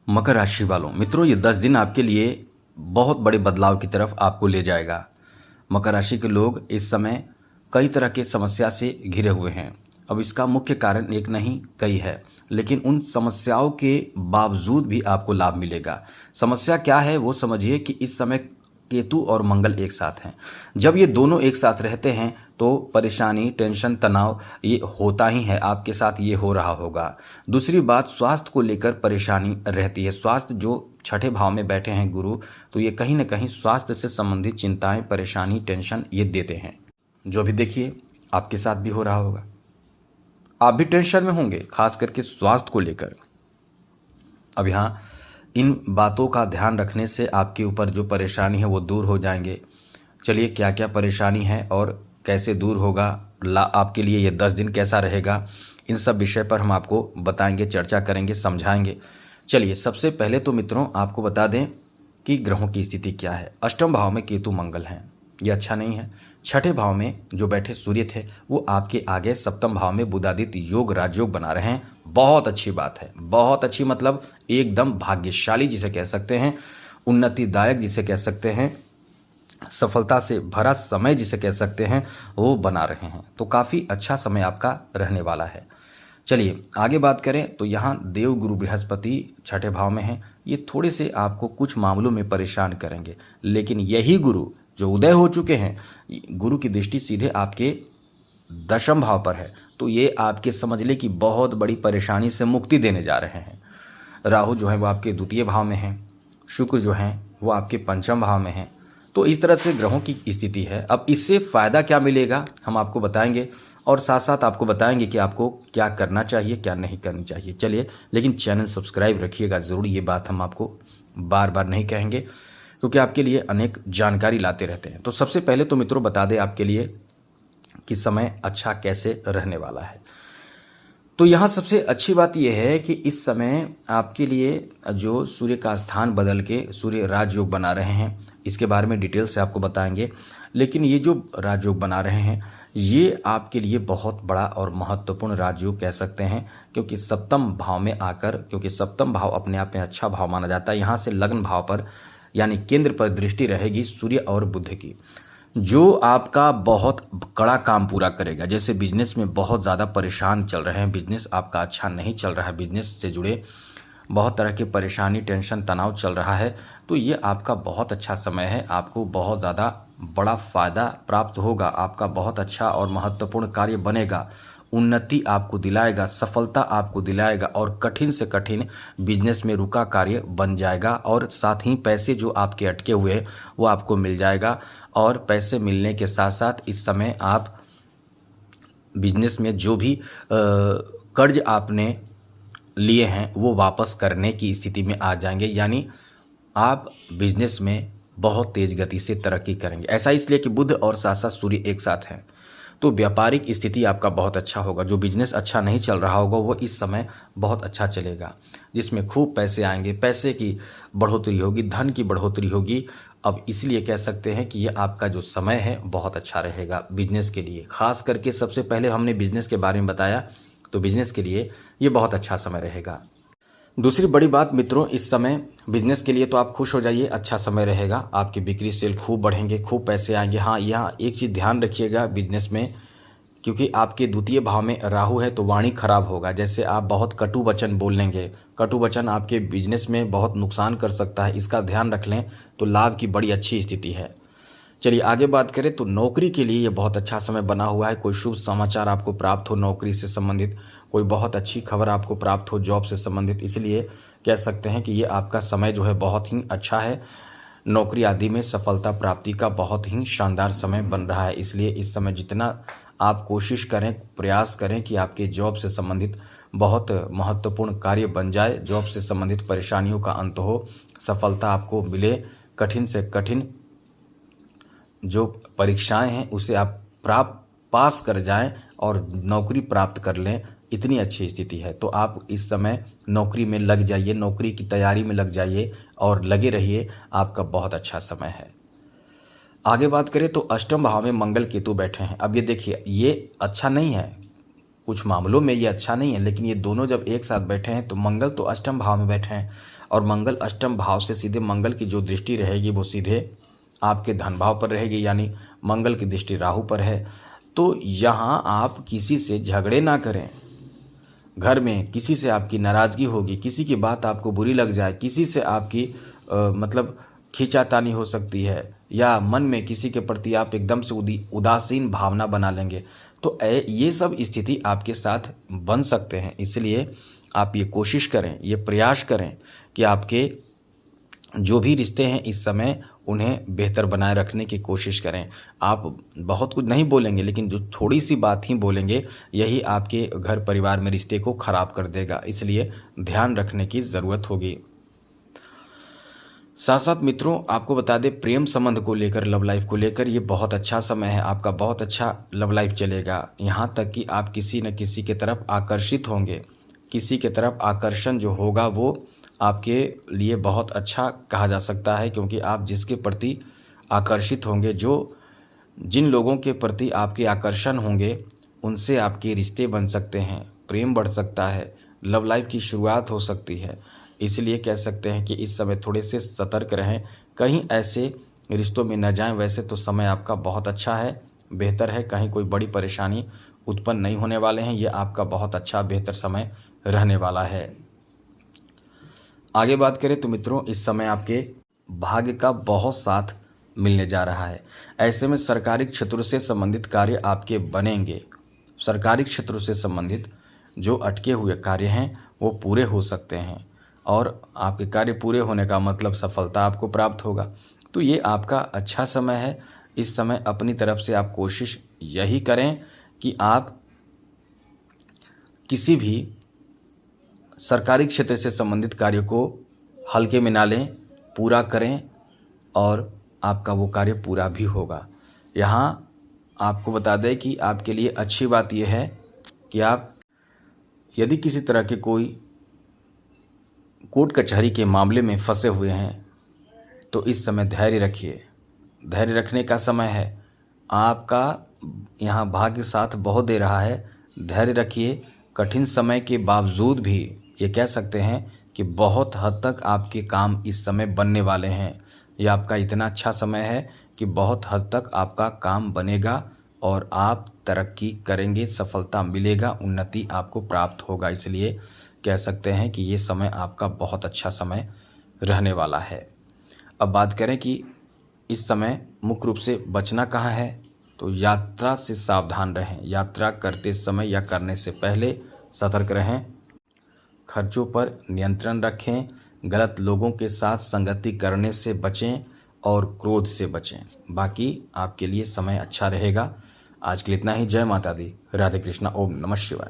मकर राशि वालों मित्रों, ये 10 दिन आपके लिए बहुत बड़े बदलाव की तरफ आपको ले जाएगा। मकर राशि के लोग इस समय कई तरह के समस्या से घिरे हुए हैं। अब इसका मुख्य कारण एक नहीं कई है, लेकिन उन समस्याओं के बावजूद भी आपको लाभ मिलेगा। समस्या क्या है वो समझिए कि इस समय केतु और मंगल एक साथ हैं। जब ये दोनों एक साथ रहते हैं तो परेशानी, टेंशन, तनाव ये होता ही है, आपके साथ ये हो रहा होगा। दूसरी बात, स्वास्थ्य को लेकर परेशानी रहती है। स्वास्थ्य जो छठे भाव में बैठे हैं गुरु, तो ये कहीं ना कहीं स्वास्थ्य से संबंधित चिंताएं, परेशानी, टेंशन ये देते हैं, जो भी देखिए आपके साथ भी हो रहा होगा। आप भी टेंशन में होंगे, खास करके स्वास्थ्य को लेकर। अब यहाँ इन बातों का ध्यान रखने से आपके ऊपर जो परेशानी है वो दूर हो जाएंगे। चलिए, क्या क्या परेशानी है और कैसे दूर होगा, आपके लिए ये 10 दिन कैसा रहेगा, इन सब विषय पर हम आपको बताएंगे, चर्चा करेंगे, समझाएंगे। चलिए, सबसे पहले तो मित्रों आपको बता दें कि ग्रहों की स्थिति क्या है। अष्टम भाव में केतु मंगल हैं, ये अच्छा नहीं है। छठे भाव में जो बैठे सूर्य थे वो आपके आगे सप्तम भाव में बुधादित्य योग राजयोग बना रहे हैं। बहुत अच्छी बात है, बहुत अच्छी, मतलब एकदम भाग्यशाली जिसे कह सकते हैं, उन्नतिदायक जिसे कह सकते हैं, सफलता से भरा समय जिसे कह सकते हैं, वो बना रहे हैं। तो काफ़ी अच्छा समय आपका रहने वाला है। चलिए आगे बात करें तो यहाँ देव गुरु बृहस्पति छठे भाव में हैं। ये थोड़े से आपको कुछ मामलों में परेशान करेंगे, लेकिन यही गुरु जो उदय हो चुके हैं, गुरु की दृष्टि सीधे आपके दशम भाव पर है, तो ये आपके समझ ले कि बहुत बड़ी परेशानी से मुक्ति देने जा रहे हैं। राहु जो है वो आपके द्वितीय भाव में है, शुक्र जो है वो आपके पंचम भाव में है। तो इस तरह से ग्रहों की स्थिति है। अब इससे फ़ायदा क्या मिलेगा हम आपको बताएंगे, और साथ साथ आपको बताएंगे कि आपको क्या करना चाहिए, क्या नहीं करनी चाहिए। चलिए, लेकिन चैनल सब्सक्राइब रखिएगा ज़रूर, ये बात हम आपको बार बार नहीं कहेंगे क्योंकि आपके लिए अनेक जानकारी लाते रहते हैं। तो सबसे पहले तो मित्रों बता दें आपके लिए कि समय अच्छा कैसे रहने वाला है। तो यहाँ सबसे अच्छी बात यह है कि इस समय आपके लिए जो सूर्य का स्थान बदल के सूर्य राजयोग बना रहे हैं, इसके बारे में डिटेल से आपको बताएंगे। लेकिन ये जो राजयोग बना रहे हैं ये आपके लिए बहुत बड़ा और महत्वपूर्ण राजयोग कह सकते हैं, क्योंकि सप्तम भाव में आकर, क्योंकि सप्तम भाव अपने आप में अच्छा भाव माना जाता है, यहाँ से लग्न भाव पर यानी केंद्र पर दृष्टि रहेगी सूर्य और बुध की, जो आपका बहुत कड़ा काम पूरा करेगा। जैसे बिजनेस में बहुत ज़्यादा परेशान चल रहे हैं, बिजनेस आपका अच्छा नहीं चल रहा है, बिजनेस से जुड़े बहुत तरह की परेशानी, टेंशन, तनाव चल रहा है, तो ये आपका बहुत अच्छा समय है। आपको बहुत ज़्यादा बड़ा फ़ायदा प्राप्त होगा, आपका बहुत अच्छा और महत्वपूर्ण कार्य बनेगा, उन्नति आपको दिलाएगा, सफलता आपको दिलाएगा, और कठिन से कठिन बिजनेस में रुका कार्य बन जाएगा, और साथ ही पैसे जो आपके अटके हुए हैं वो आपको मिल जाएगा। और पैसे मिलने के साथ साथ इस समय आप बिजनेस में जो भी कर्ज आपने लिए हैं वो वापस करने की स्थिति में आ जाएंगे, यानी आप बिजनेस में बहुत तेज गति से तरक्की करेंगे। ऐसा इसलिए कि बुध और साथ साथ सूर्य एक साथ हैं, तो व्यापारिक स्थिति आपका बहुत अच्छा होगा। जो बिजनेस अच्छा नहीं चल रहा होगा वो इस समय बहुत अच्छा चलेगा, जिसमें खूब पैसे आएंगे, पैसे की बढ़ोतरी होगी, धन की बढ़ोतरी होगी। अब इसलिए कह सकते हैं कि ये आपका जो समय है बहुत अच्छा रहेगा बिजनेस के लिए। खास करके सबसे पहले हमने बिजनेस के बारे में बताया, तो बिजनेस के लिए ये बहुत अच्छा समय रहेगा। दूसरी बड़ी बात मित्रों, इस समय बिजनेस के लिए तो आप खुश हो जाइए, अच्छा समय रहेगा, आपकी बिक्री सेल खूब बढ़ेंगे, खूब पैसे आएंगे। हाँ, यहाँ एक चीज़ ध्यान रखिएगा बिजनेस में, क्योंकि आपके द्वितीय भाव में राहु है तो वाणी खराब होगा। जैसे आप बहुत कटु वचन बोल लेंगे, कटु वचन आपके बिजनेस में बहुत नुकसान कर सकता है, इसका ध्यान रख लें तो लाभ की बड़ी अच्छी स्थिति है। चलिए आगे बात करें तो नौकरी के लिए ये बहुत अच्छा समय बना हुआ है। कोई शुभ समाचार आपको प्राप्त हो नौकरी से संबंधित, कोई बहुत अच्छी खबर आपको प्राप्त हो जॉब से संबंधित, इसलिए कह सकते हैं कि ये आपका समय जो है बहुत ही अच्छा है। नौकरी आदि में सफलता प्राप्ति का बहुत ही शानदार समय बन रहा है। इसलिए इस समय जितना आप कोशिश करें, प्रयास करें कि आपके जॉब से संबंधित बहुत महत्वपूर्ण कार्य बन जाए, जॉब से संबंधित परेशानियों का अंत हो, सफलता आपको मिले, कठिन से कठिन जो परीक्षाएं हैं उसे आप पास कर जाएं और नौकरी प्राप्त कर लें, इतनी अच्छी स्थिति है। तो आप इस समय नौकरी में लग जाइए, नौकरी की तैयारी में लग जाइए और लगे रहिए, आपका बहुत अच्छा समय है। आगे बात करें तो अष्टम भाव में मंगल केतु बैठे हैं। अब ये देखिए, ये अच्छा नहीं है, कुछ मामलों में ये अच्छा नहीं है, लेकिन ये दोनों जब एक साथ बैठे हैं तो मंगल तो अष्टम भाव में बैठे हैं और मंगल अष्टम भाव से सीधे मंगल की जो दृष्टि रहेगी वो सीधे आपके धन भाव पर रहेगी, यानी मंगल की दृष्टि राहु पर है। तो यहाँ आप किसी से झगड़े ना करें, घर में किसी से आपकी नाराज़गी होगी, किसी की बात आपको बुरी लग जाए, किसी से आपकी मतलब खींचातानी हो सकती है, या मन में किसी के प्रति आप एकदम से उदासीन भावना बना लेंगे। तो ये सब स्थिति आपके साथ बन सकते हैं। इसलिए आप ये कोशिश करें, ये प्रयास करें कि आपके जो भी रिश्ते हैं इस समय उन्हें बेहतर बनाए रखने की कोशिश करें। आप बहुत कुछ नहीं बोलेंगे, लेकिन जो थोड़ी सी बात ही बोलेंगे यही आपके घर परिवार में रिश्ते को ख़राब कर देगा। इसलिए ध्यान रखने की ज़रूरत होगी। साथ साथ मित्रों, आपको बता दें, प्रेम संबंध को लेकर, लव लाइफ को लेकर ये बहुत अच्छा समय है। आपका बहुत अच्छा लव लाइफ चलेगा। यहाँ तक कि आप किसी न किसी की तरफ आकर्षित होंगे। किसी की तरफ आकर्षण जो होगा वो आपके लिए बहुत अच्छा कहा जा सकता है, क्योंकि आप जिसके प्रति आकर्षित होंगे, जिन लोगों के प्रति आपके आकर्षण होंगे उनसे आपके रिश्ते बन सकते हैं, प्रेम बढ़ सकता है, लव लाइफ की शुरुआत हो सकती है। इसलिए कह सकते हैं कि इस समय थोड़े से सतर्क रहें, कहीं ऐसे रिश्तों में न जाएं। वैसे तो समय आपका बहुत अच्छा है, बेहतर है, कहीं कोई बड़ी परेशानी उत्पन्न नहीं होने वाले हैं। ये आपका बहुत अच्छा बेहतर समय रहने वाला है। आगे बात करें तो मित्रों, इस समय आपके भाग्य का बहुत साथ मिलने जा रहा है। ऐसे में सरकारी क्षेत्रों से संबंधित कार्य आपके बनेंगे। सरकारी क्षेत्रों से संबंधित जो अटके हुए कार्य हैं वो पूरे हो सकते हैं, और आपके कार्य पूरे होने का मतलब सफलता आपको प्राप्त होगा। तो ये आपका अच्छा समय है। इस समय अपनी तरफ से आप कोशिश यही करें कि आप किसी भी सरकारी क्षेत्र से संबंधित कार्य को हल्के में ना लें, पूरा करें, और आपका वो कार्य पूरा भी होगा। यहाँ आपको बता दें कि आपके लिए अच्छी बात यह है कि आप यदि किसी तरह के कोई कोर्ट कचहरी के मामले में फंसे हुए हैं तो इस समय धैर्य रखिए। धैर्य रखने का समय है। आपका यहाँ भाग्य साथ बहुत दे रहा है। धैर्य रखिए। कठिन समय के बावजूद भी ये कह सकते हैं कि बहुत हद तक आपके काम इस समय बनने वाले हैं। ये आपका इतना अच्छा समय है कि बहुत हद तक आपका काम बनेगा और आप तरक्की करेंगे, सफलता मिलेगा, उन्नति आपको प्राप्त होगा। इसलिए कह सकते हैं कि ये समय आपका बहुत अच्छा समय रहने वाला है। अब बात करें कि इस समय मुख्य रूप से बचना कहाँ है, तो यात्रा से सावधान रहें। यात्रा करते समय या करने से पहले सतर्क रहें। खर्चों पर नियंत्रण रखें। गलत लोगों के साथ संगति करने से बचें और क्रोध से बचें। बाकी आपके लिए समय अच्छा रहेगा। आज के लिए इतना ही। जय माता दी। राधे कृष्णा। ओम नमः शिवाय।